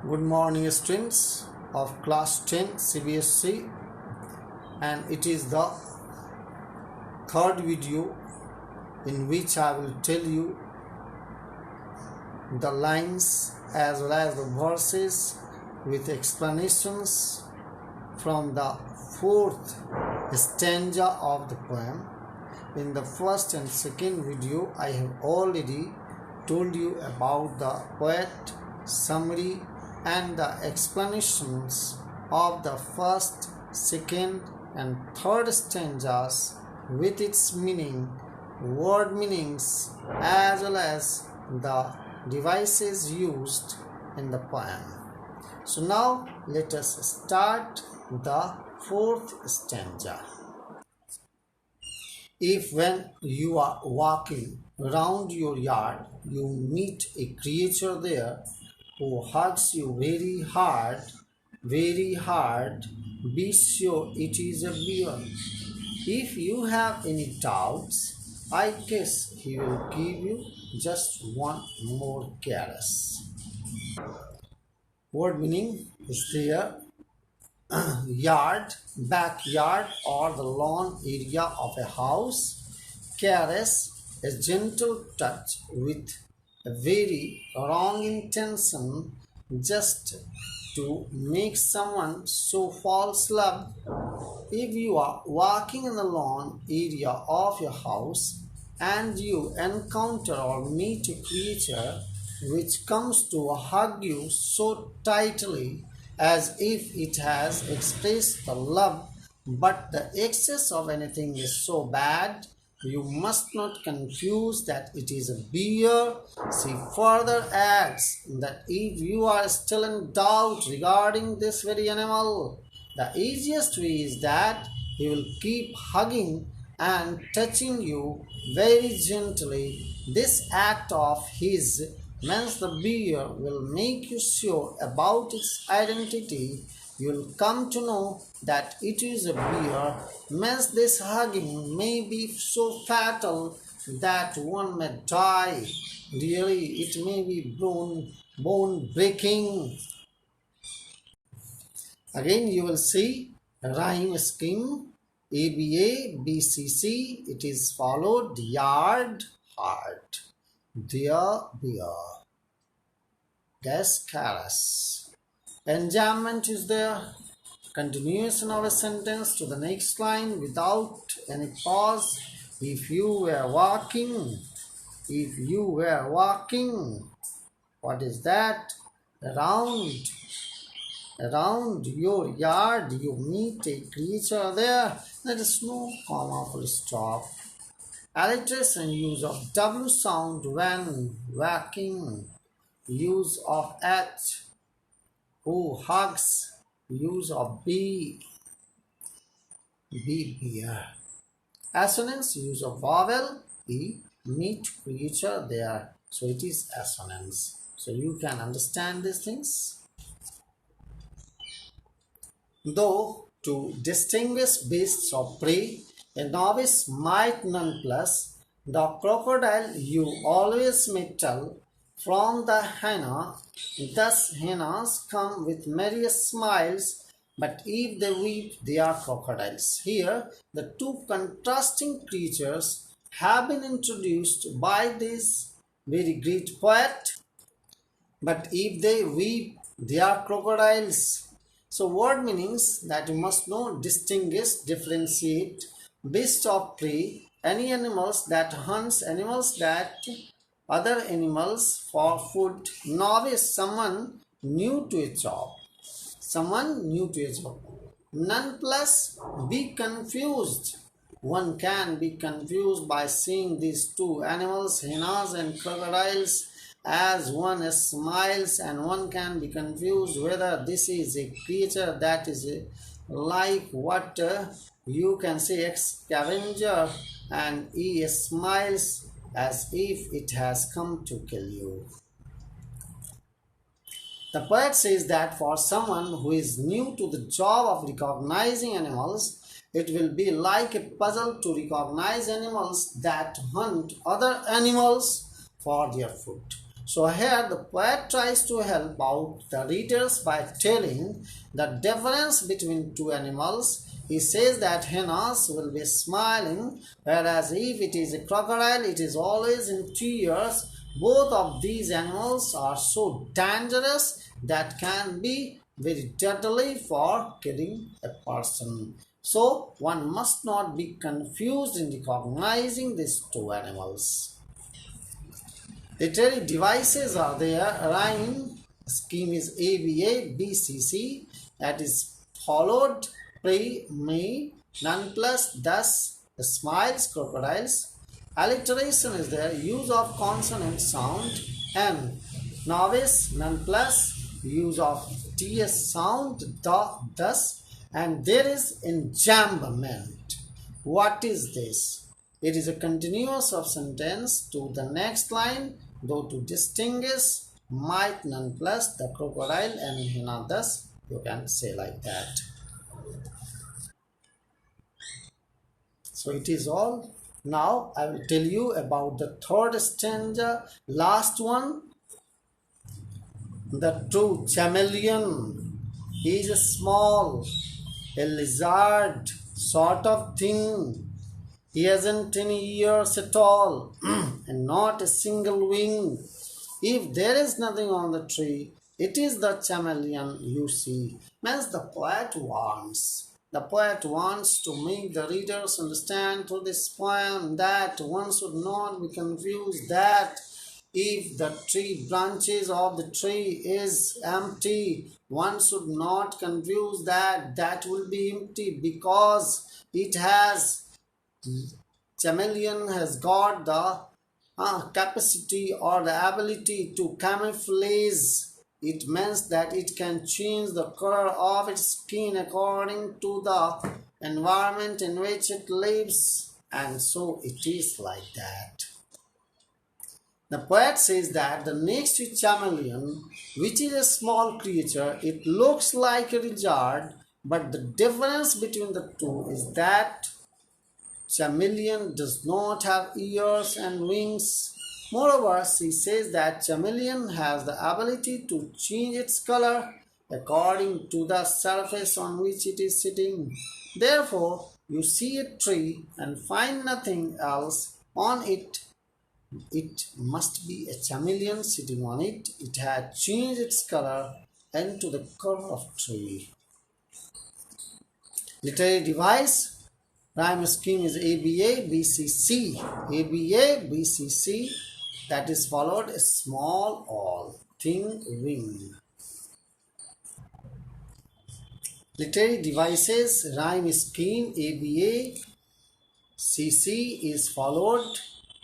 Good morning, students of class 10 CBSE, and it is the third video in which I will tell you the lines as well as the verses with explanations from the fourth stanza of the poem. In the first and second video, I have already told you about the poet, summary, and the explanations of the first, second, and third stanzas with its meaning, word meanings, as well as the devices used in the poem. So now let us start the fourth stanza. If when you are walking around your yard, you meet a creature there who hugs you very hard, be sure it is a bear. If you have any doubts, I guess he will give you just one more caress. Word meaning is there. Yard, backyard, or the lawn area of a house. Caress, a gentle touch with a very wrong intention, just to make someone so false love. If you are walking in the lawn area of your house and you encounter or meet a creature which comes to hug you so tightly as if it has expressed the love, but the excess of anything is so bad, you must not confuse that it is a bear. She further adds that if you are still in doubt regarding this very animal, the easiest way is that he will keep hugging and touching you very gently. This act of his means the bear will make you sure about its identity. You will come to know that it is a bear. Means this hugging may be so fatal that one may die. Really, it may be bone breaking. Again, you will see rhyme scheme ABA BCC. It is followed yard, heart, dear, beer, gas, caress. Enjambment is there. Continuation of a sentence to the next line without any pause. If you were walking, what is that? Around your yard, you meet a creature there. There is no comma, full stop. Alliteration, use of W sound when walking. Use of H, who hugs. Use of B, beer. Assonance, use of vowel E, meet creature there. So it is assonance. So you can understand these things. Though to distinguish beasts of prey, a novice might nonplus the crocodile you always may tell from the hyena. Thus hyenas come with merry smiles, but if they weep, they are crocodiles. Here, the two contrasting creatures have been introduced by this very great poet, but if they weep, they are crocodiles. So word meanings that you must know, distinguish, differentiate, beast of prey, any animals that hunts, animals that other animals for food. Novice, someone new to a job. Nonplus, be confused. One can be confused by seeing these two animals, hyenas and crocodiles, as one smiles, and one can be confused whether this is a creature that is like what you can say scavenger, and he smiles as if it has come to kill you. The poet says that for someone who is new to the job of recognizing animals, it will be like a puzzle to recognize animals that hunt other animals for their food. So here the poet tries to help out the readers by telling the difference between two animals. He says that hyenas will be smiling, whereas if it is a crocodile, it is always in tears. Both of these animals are so dangerous that can be very deadly for killing a person. So one must not be confused in recognizing these two animals. Literary devices are there. Rhyme scheme is ABA, BCC, that is followed, pre, me, none plus, thus, smiles, crocodiles. Alliteration is there, use of consonant sound, and novice, none plus, use of TS sound, the, thus, and there is enjambment. What is this? It is a continuous of sentence to the next line, though to distinguish might none plus the crocodile and hyena, thus you can say like that. So it is all. Now I will tell you about the third stanza, last one. The true chameleon. He is a small, a lizard sort of thing. He hasn't any ears at all, and not a single wing. If there is nothing on the tree, it is the chameleon you see. Means the poet wants. The poet wants to make the readers understand through this poem that one should not be confused that if the tree branches of the tree is empty, one should not confuse that that will be empty because it has chameleon has got the capacity or the ability to camouflage. It means that it can change the color of its skin according to the environment in which it lives, and so it is like that. The poet says that the next to chameleon, which is a small creature, it looks like a lizard, but the difference between the two is that chameleon does not have ears and wings. Moreover, she says that chameleon has the ability to change its color according to the surface on which it is sitting. Therefore, you see a tree and find nothing else on it. It must be a chameleon sitting on it. It had changed its color into the color of tree. Literary device. Rhyme scheme is ABA, BCC. ABA, BCC, that is followed a small all, thin wing. Literary devices, rhyme scheme ABA, CC is followed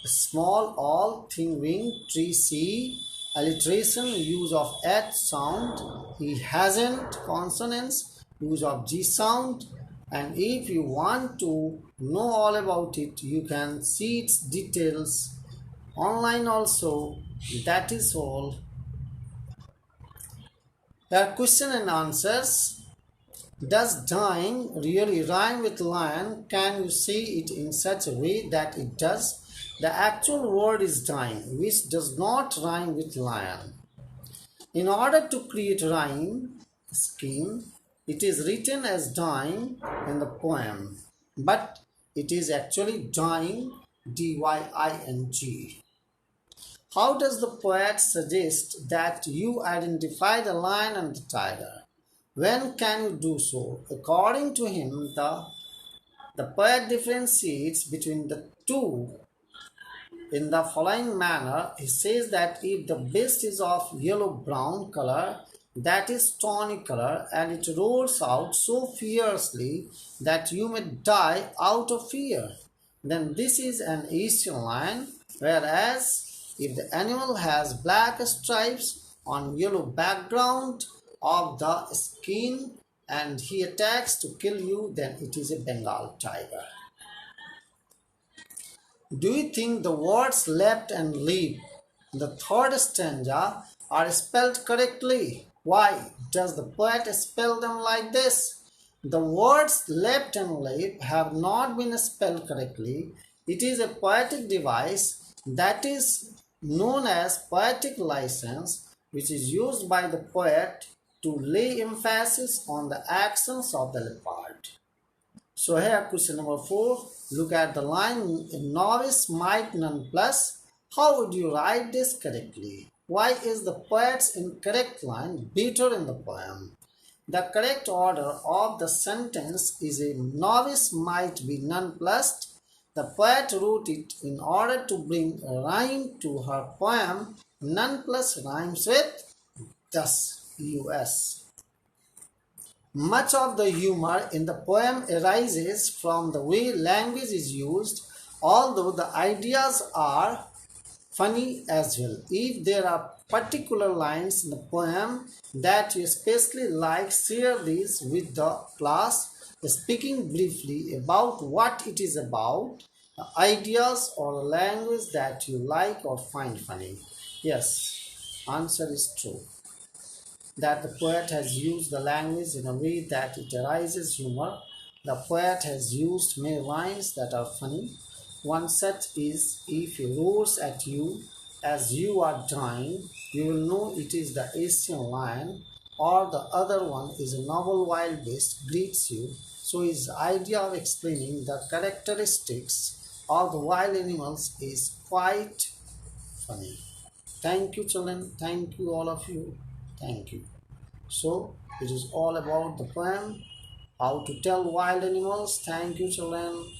a small all, thin wing, tree C. Alliteration, use of H sound. He hasn't, consonants, use of G sound. And if you want to know all about it, you can see its details online also. That is all. There are question and answers. Does dying really rhyme with lion? Can you say it in such a way that it does? The actual word is dying, which does not rhyme with lion. In order to create rhyme scheme, it is written as dying in the poem, but it is actually dying, D-Y-I-N-G. How does the poet suggest that you identify the lion and the tiger? When can you do so? According to him, the poet differentiates between the two in the following manner. He says that if the beast is of yellow-brown color, that is tawny color, and it roars out so fiercely that you may die out of fear, then this is an Asian lion. Whereas if the animal has black stripes on yellow background of the skin and he attacks to kill you, then it is a Bengal tiger. Do you think the words left and leap in the third stanza are spelled correctly? Why does the poet spell them like this? The words left and leap have not been spelled correctly. It is a poetic device that is known as poetic license, which is used by the poet to lay emphasis on the actions of the leopard. So here question number 4, look at the line novice might none plus. How would you write this correctly? Why is the poet's incorrect line better in the poem? The correct order of the sentence is a novice might be nonplussed. The poet wrote it in order to bring a rhyme to her poem. Nonplus rhymes with thus, us. Much of the humor in the poem arises from the way language is used, although the ideas are funny as well. If there are particular lines in the poem that you especially like, share these with the class, speaking briefly about what it is about, the ideas or language that you like or find funny. Yes, answer is true, that the poet has used the language in a way that it arises humor. The poet has used many lines that are funny. One such is, if he roars at you as you are dying, you will know it is the Asian lion, or the other one is a noble wild beast greets you. So his idea of explaining the characteristics of the wild animals is quite funny. Thank you, children. Thank you, all of you. Thank you. So it is all about the poem, how to tell wild animals. Thank you, children.